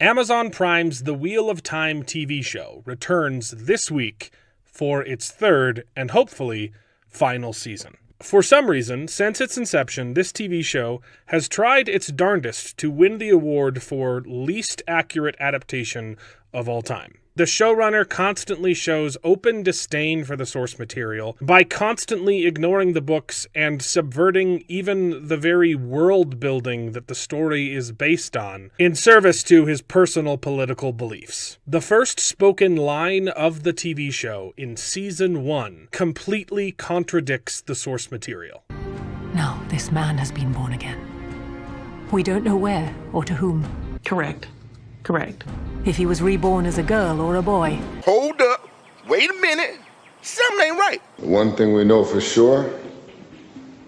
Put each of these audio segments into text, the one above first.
Amazon Prime's The Wheel of Time TV show returns this week for its third and hopefully final season. For some reason, since its inception, this TV show has tried its darndest to win the award for least accurate adaptation of all time. The showrunner constantly shows open disdain for the source material by constantly ignoring the books and subverting even the very world building that the story is based on in service to his personal political beliefs. The first spoken line of the TV show in season 1 completely contradicts the source material. Now this man has been born again. We don't know where or to whom. Correct. If he was reborn as a girl or a boy. Hold up. Wait a minute. Something ain't right. One thing we know for sure.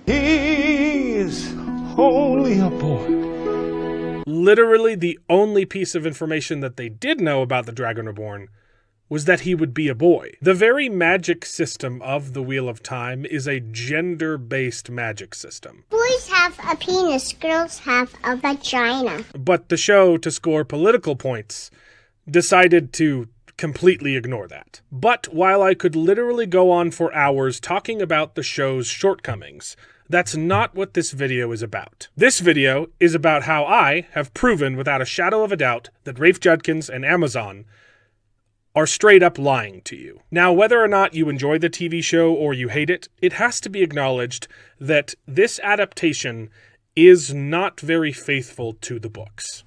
He is only a boy. Literally the only piece of information that they did know about the Dragon Reborn was that he would be a boy. The very magic system of the Wheel of Time is a gender-based magic system. Boys have a penis, girls have a vagina. But the show, to score political points, decided to completely ignore that. But while I could literally go on for hours talking about the show's shortcomings, that's not what this video is about. This video is about how I have proven without a shadow of a doubt that Rafe Judkins and Amazon are straight up lying to you. Now, whether or not you enjoy the TV show or you hate it, it has to be acknowledged that this adaptation is not very faithful to the books.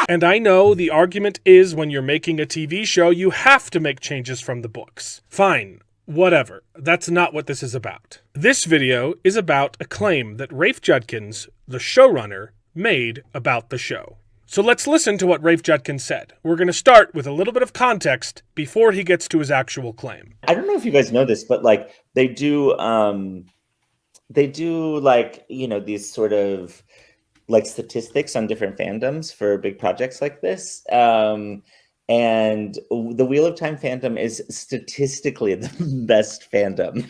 And I know the argument is when you're making a TV show, you have to make changes from the books. Fine. Whatever. That's not what this is about. This video is about a claim that Rafe Judkins, the showrunner, made about the show. So let's listen to what Rafe Judkins said. We're going to start with a little bit of context before he gets to his actual claim. I don't know if you guys know this, but like they do like, you know, these sort of like statistics on different fandoms for big projects like this. And the Wheel of Time fandom is statistically the best fandom.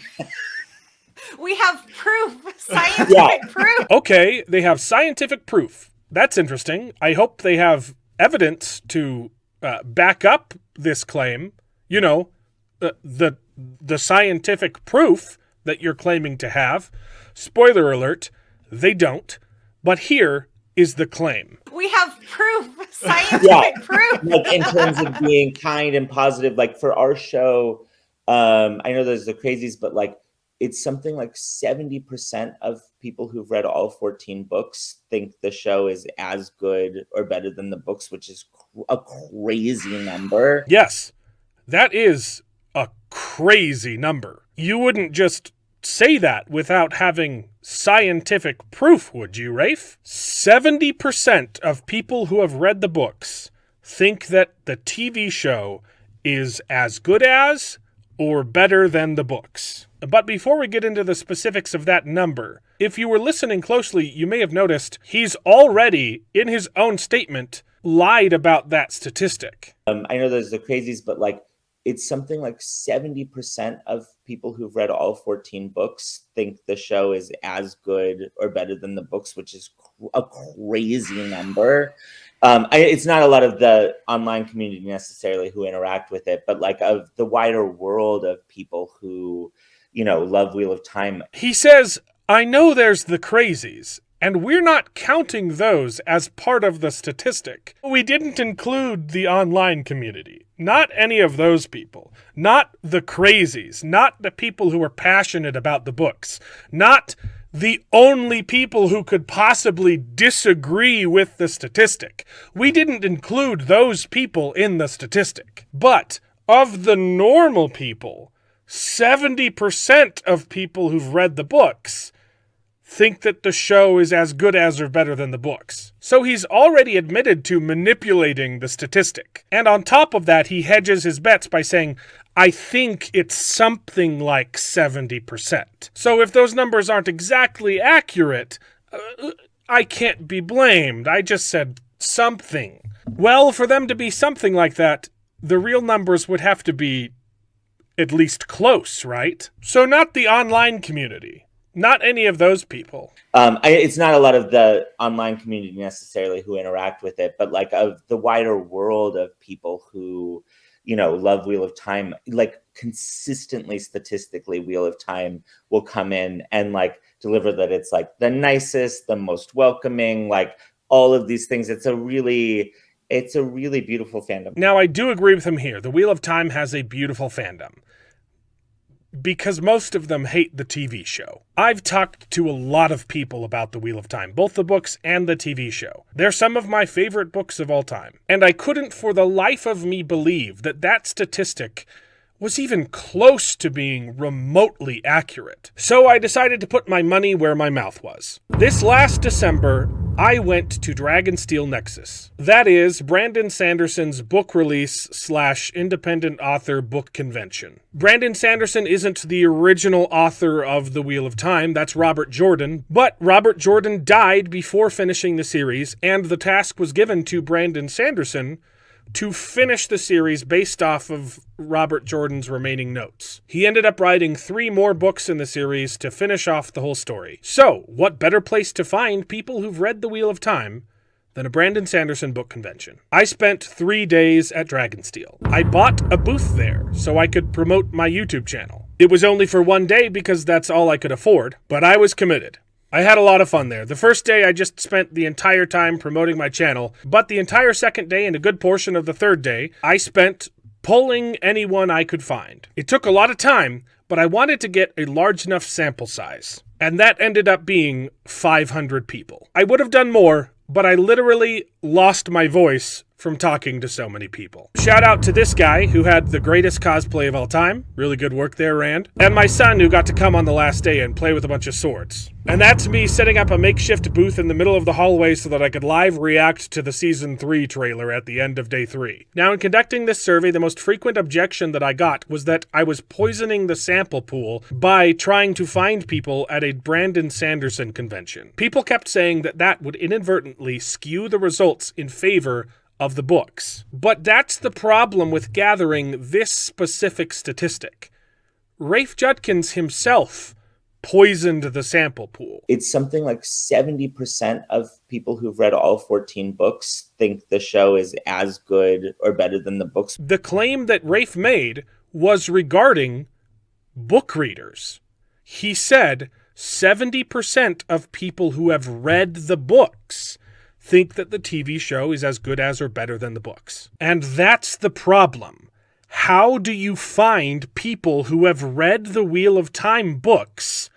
We have proof, scientific proof. Okay, they have scientific proof. That's interesting. I hope they have evidence to back up this claim. You know, the scientific proof that you're claiming to have. Spoiler alert, they don't. But here is the claim. We have proof, scientific proof. Like in terms of being kind and positive, like for our show, I know there's the crazies, but like it's something like 70% of people who've read all 14 books think the show is as good or better than the books, which is a crazy number. Yes, that is a crazy number. You wouldn't just say that without having scientific proof, would you, Rafe? 70% of people who have read the books think that the TV show is as good as or better than the books. But before we get into the specifics of that number, if you were listening closely, you may have noticed he's already, in his own statement, lied about that statistic. I know there's the crazies, but like it's something like 70% of people who've read all 14 books think the show is as good or better than the books, which is a crazy number. It's not a lot of the online community necessarily who interact with it, but like of the wider world of people who, you know, love Wheel of Time. He says, I know there's the crazies, and we're not counting those as part of the statistic. We didn't include the online community. Not any of those people. Not the crazies. Not the people who are passionate about the books. Not the only people who could possibly disagree with the statistic. We didn't include those people in the statistic. But of the normal people, 70% of people who've read the books think that the show is as good as or better than the books. So he's already admitted to manipulating the statistic. And on top of that, he hedges his bets by saying, I think it's something like 70%. So if those numbers aren't exactly accurate, I can't be blamed. I just said something. Well, for them to be something like that, the real numbers would have to be at least close, right? So not the online community. Not any of those people. It's not a lot of the online community necessarily who interact with it, but like of the wider world of people who, love Wheel of Time, like consistently, statistically, Wheel of Time will come in and like deliver that it's like the nicest, the most welcoming, like all of these things. It's a really beautiful fandom. Now, I do agree with him here. The Wheel of Time has a beautiful fandom, because most of them hate the TV show. I've talked to a lot of people about The Wheel of Time, both the books and the TV show. They're some of my favorite books of all time. And I couldn't for the life of me believe that statistic was even close to being remotely accurate. So I decided to put my money where my mouth was. This last December, I went to Dragonsteel Nexus. That is Brandon Sanderson's book release / independent author book convention. Brandon Sanderson isn't the original author of The Wheel of Time, that's Robert Jordan, but Robert Jordan died before finishing the series, and the task was given to Brandon Sanderson to finish the series based off of Robert Jordan's remaining notes. He ended up writing 3 more books in the series to finish off the whole story. So, what better place to find people who've read The Wheel of Time than a Brandon Sanderson book convention? I spent 3 days at Dragonsteel. I bought a booth there so I could promote my YouTube channel. It was only for 1 day because that's all I could afford, but I was committed. I had a lot of fun there. The first day I just spent the entire time promoting my channel, but the entire second day and a good portion of the third day, I spent pulling anyone I could find. It took a lot of time, but I wanted to get a large enough sample size, and that ended up being 500 people. I would have done more, but I literally lost my voice from talking to so many people. Shout out to this guy who had the greatest cosplay of all time. Really good work there, Rand. And my son who got to come on the last day and play with a bunch of swords. And that's me setting up a makeshift booth in the middle of the hallway so that I could live react to the Season 3 trailer at the end of Day 3. Now, in conducting this survey, the most frequent objection that I got was that I was poisoning the sample pool by trying to find people at a Brandon Sanderson convention. People kept saying that that would inadvertently skew the results in favor of the books. But that's the problem with gathering this specific statistic. Rafe Judkins himself poisoned the sample pool. It's something like 70% of people who've read all 14 books think the show is as good or better than the books. The claim that Rafe made was regarding book readers. He said 70% of people who have read the books think that the TV show is as good as or better than the books. And that's the problem. How do you find people who have read the Wheel of Time books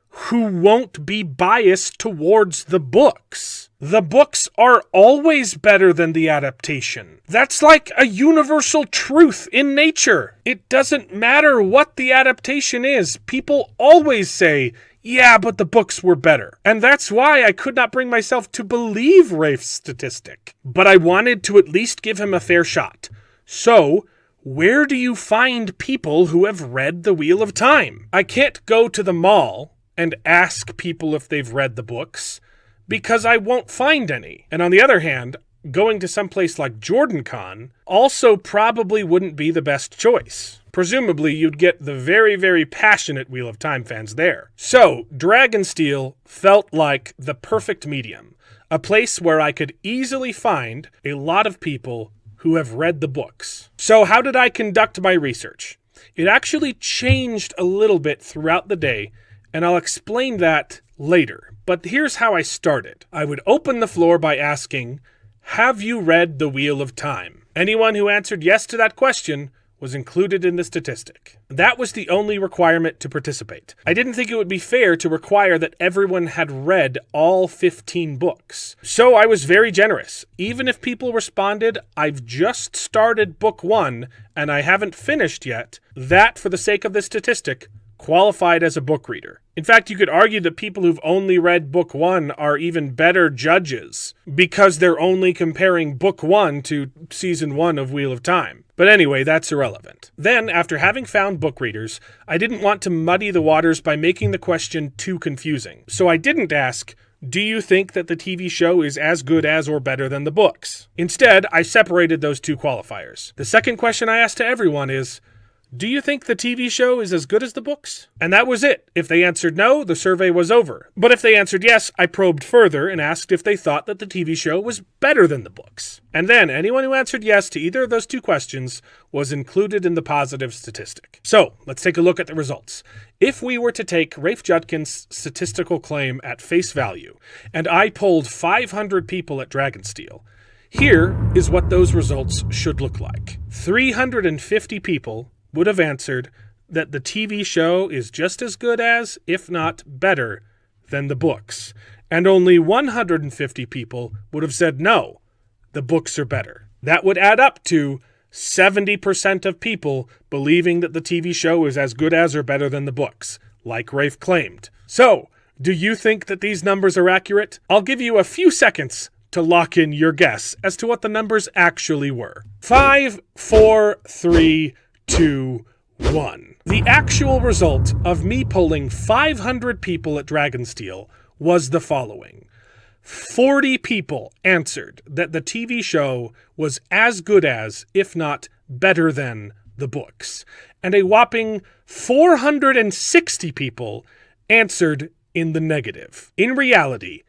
who won't be biased towards the books? The books are always better than the adaptation. That's like a universal truth in nature. It doesn't matter what the adaptation is. People always say, yeah, but the books were better. And that's why I could not bring myself to believe Rafe's statistic. But I wanted to at least give him a fair shot. So, where do you find people who have read The Wheel of Time? I can't go to the mall and ask people if they've read the books, because I won't find any. And on the other hand, going to someplace like JordanCon also probably wouldn't be the best choice. Presumably, you'd get the very, very passionate Wheel of Time fans there. So, Dragonsteel felt like the perfect medium, a place where I could easily find a lot of people who have read the books. So, how did I conduct my research? It actually changed a little bit throughout the day, and I'll explain that later. But here's how I started. I would open the floor by asking, have you read The Wheel of Time? Anyone who answered yes to that question was included in the statistic. That was the only requirement to participate. I didn't think it would be fair to require that everyone had read all 15 books. So I was very generous. Even if people responded, I've just started book 1 and I haven't finished yet, that, for the sake of the statistic, qualified as a book reader. In fact, you could argue that people who've only read book 1 are even better judges because they're only comparing book 1 to season 1 of Wheel of Time. But anyway, that's irrelevant. Then, after having found book readers, I didn't want to muddy the waters by making the question too confusing. So I didn't ask, do you think that the TV show is as good as or better than the books? Instead, I separated those two qualifiers. The second question I asked to everyone is, Do you think the TV show is as good as the books? And that was it. If they answered no, the survey was over. But if they answered yes, I probed further and asked if they thought that the TV show was better than the books. And then anyone who answered yes to either of those two questions was included in the positive statistic. So let's take a look at the results. If we were to take Rafe Judkins' statistical claim at face value, and I polled 500 people at Dragonsteel, here is what those results should look like. 350 people would have answered that the TV show is just as good as, if not better, than the books. And only 150 people would have said no, the books are better. That would add up to 70% of people believing that the TV show is as good as or better than the books, like Rafe claimed. So, do you think that these numbers are accurate? I'll give you a few seconds to lock in your guess as to what the numbers actually were. 5, 4, 3, 2, 1. The actual result of me polling 500 people at Dragonsteel was the following. 40 people answered that the TV show was as good as, if not better than, the books. And a whopping 460 people answered in the negative. In reality,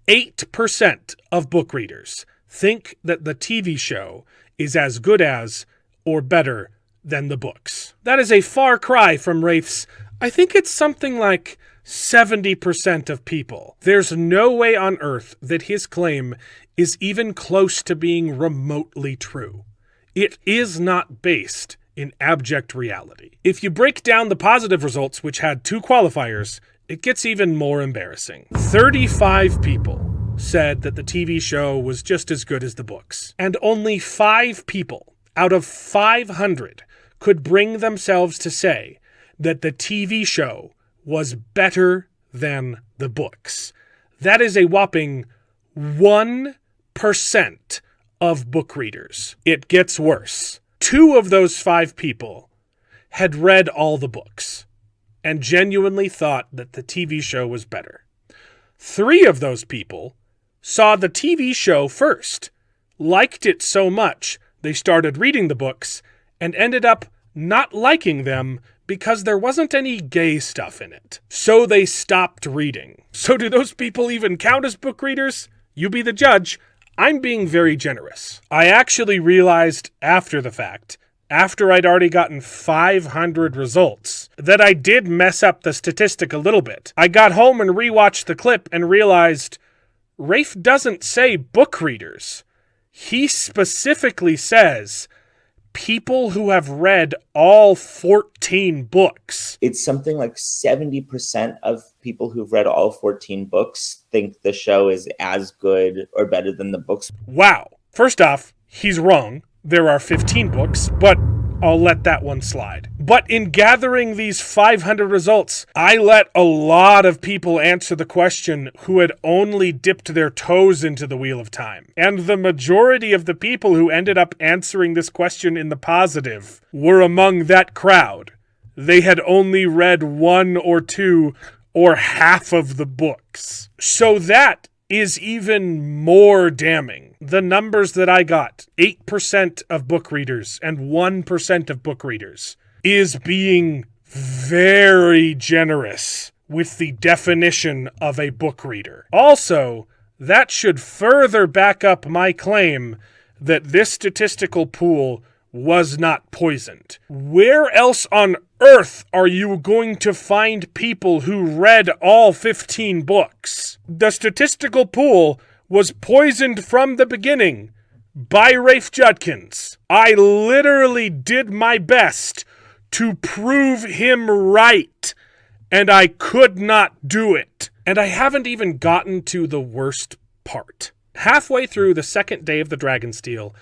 8% of book readers think that the TV show is as good as or better than the books. That is a far cry from Rafe's, I think it's something like 70% of people. There's no way on earth that his claim is even close to being remotely true. It is not based in abject reality. If you break down the positive results, which had 2 qualifiers, it gets even more embarrassing. 35 people said that the TV show was just as good as the books. And only 5 people out of 500 could bring themselves to say that the TV show was better than the books. That is a whopping 1% of book readers. It gets worse. 2 of those 5 people had read all the books and genuinely thought that the TV show was better. 3 of those people saw the TV show first, liked it so much they started reading the books, and ended up not liking them because there wasn't any gay stuff in it. So they stopped reading. So do those people even count as book readers? You be the judge. I'm being very generous. I actually realized after the fact, after I'd already gotten 500 results, that I did mess up the statistic a little bit. I got home and rewatched the clip and realized Rafe doesn't say book readers. He specifically says people who have read all 14 books. It's something like 70% of people who've read all 14 books think the show is as good or better than the books. Wow. First off, he's wrong. There are 15 books, but I'll let that one slide. But in gathering these 500 results, I let a lot of people answer the question who had only dipped their toes into the Wheel of Time. And the majority of the people who ended up answering this question in the positive were among that crowd. They had only read 1 or 2 or half of the books. So that is even more damning. The numbers that I got, 8% of book readers and 1% of book readers, is being very generous with the definition of a book reader. Also, that should further back up my claim that this statistical pool was not poisoned. Where else on earth are you going to find people who read all 15 books? The statistical pool was poisoned from the beginning by Rafe Judkins. I literally did my best to prove him right, and I could not do it. And I haven't even gotten to the worst part. Halfway through the second day of the Dragonsteel,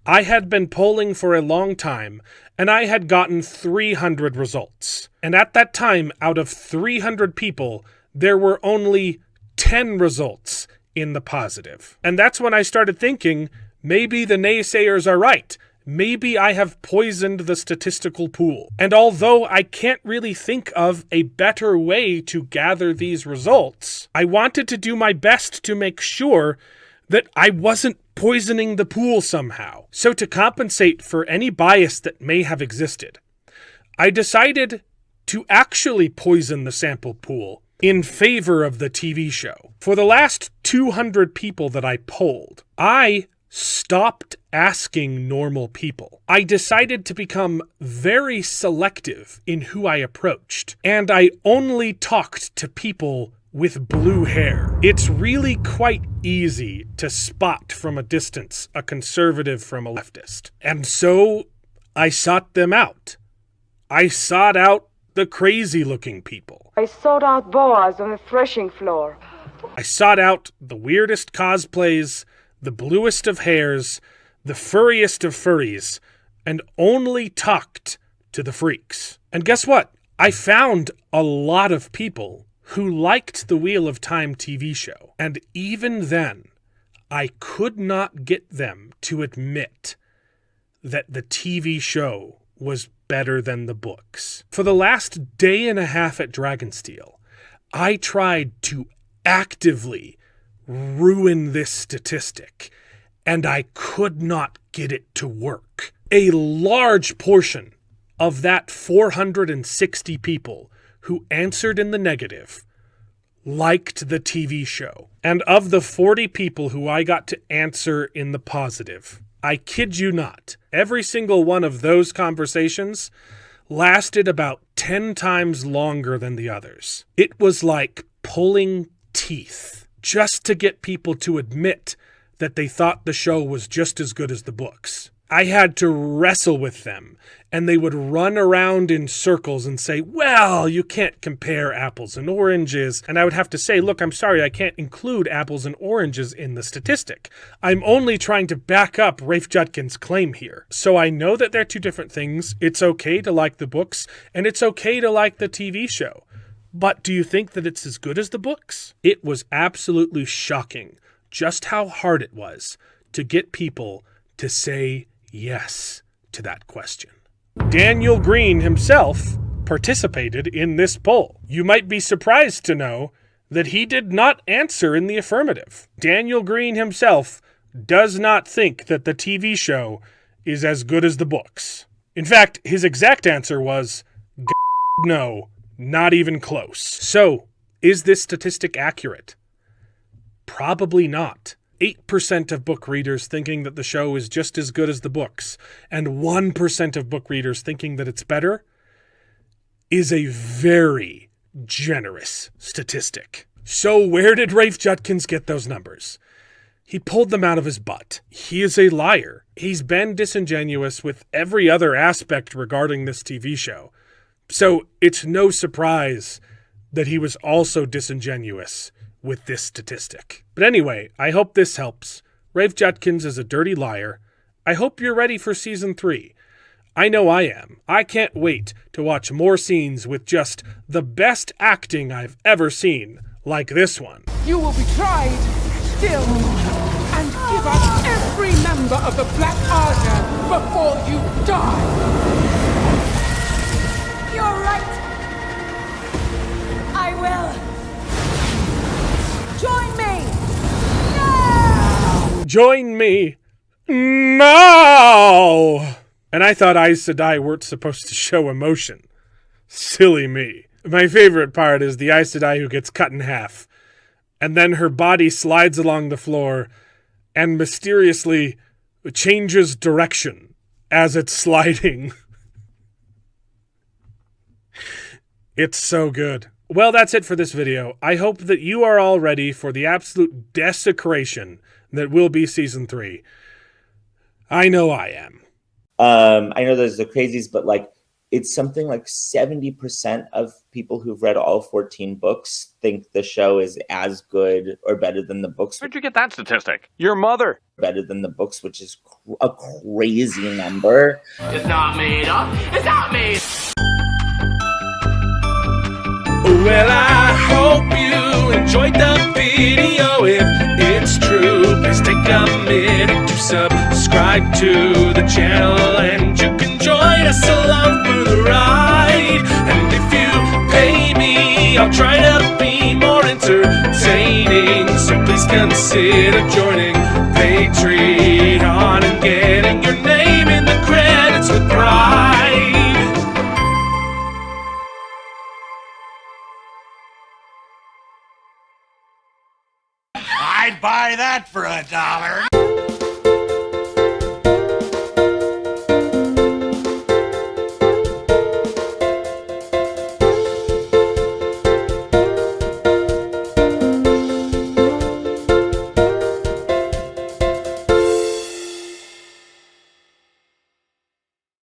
I had been polling for a long time, and I had gotten 300 results. And at that time, out of 300 people, there were only 10 results in the positive. And that's when I started thinking, maybe the naysayers are right. Maybe I have poisoned the statistical pool. And although I can't really think of a better way to gather these results, I wanted to do my best to make sure that I wasn't poisoning the pool somehow. So to compensate for any bias that may have existed, I decided to actually poison the sample pool in favor of the TV show. For the last 200 people that I polled, I stopped asking normal people. I decided to become very selective in who I approached, and I only talked to people with blue hair. It's really quite easy to spot from a distance a conservative from a leftist. And so I sought them out. I sought out the crazy-looking people. I sought out Boaz on the threshing floor. I sought out the weirdest cosplays, the bluest of hairs, the furriest of furries, and only talked to the freaks. And guess what? I found a lot of people who liked the Wheel of Time TV show. And even then, I could not get them to admit that the TV show was better than the books. For the last day and a half at Dragonsteel, I tried to actively ruin this statistic, and I could not get it to work. A large portion of that 460 people who answered in the negative liked the TV show. And of the 40 people who I got to answer in the positive, I kid you not, every single one of those conversations lasted about 10 times longer than the others. It was like pulling teeth just to get people to admit that they thought the show was just as good as the books. I had to wrestle with them, and they would run around in circles and say, well, you can't compare apples and oranges. And I would have to say, look, I'm sorry, I can't include apples and oranges in the statistic. I'm only trying to back up Rafe Judkins' claim here. So I know that they're two different things. It's okay to like the books, and it's okay to like the TV show. But do you think that it's as good as the books? It was absolutely shocking just how hard it was to get people to say yes to that question. Daniel Green himself participated in this poll. You might be surprised to know that he did not answer in the affirmative. Daniel Green himself does not think that the TV show is as good as the books. In fact, his exact answer was, no, not even close. So, is this statistic accurate? Probably not. 8% of book readers thinking that the show is just as good as the books, and 1% of book readers thinking that it's better, is a very generous statistic. So where did Rafe Judkins get those numbers? He pulled them out of his butt. He is a liar. He's been disingenuous with every other aspect regarding this TV show. So it's no surprise that he was also disingenuous with this statistic. But anyway, I hope this helps. Rafe Judkins is a dirty liar. I hope you're ready for season 3. I know I am. I can't wait to watch more scenes with just the best acting I've ever seen, like this one. You will be tried, still, and give up every member of the Black Order before you die. You're right. I will. Join me! No! Join me! No! And I thought Aes Sedai weren't supposed to show emotion. Silly me. My favorite part is the Aes Sedai who gets cut in half, and then her body slides along the floor and mysteriously changes direction as it's sliding. It's so good. Well, that's it for this video. I hope that you are all ready for the absolute desecration that will be season 3. I know I am. I know there's the crazies, but like it's something like 70% of people who've read all 14 books think the show is as good or better than the books. Where'd you get that statistic? Your mother. Better than the books, which is a crazy number. It's not made up. It's not made. Well, I hope you enjoyed the video. If it's true, please take a minute to subscribe to the channel, and you can join us along for the ride. And if you pay me, I'll try to be more entertaining, so please consider joining Patreon and getting your name in the credits with pride. I'd buy that for $1.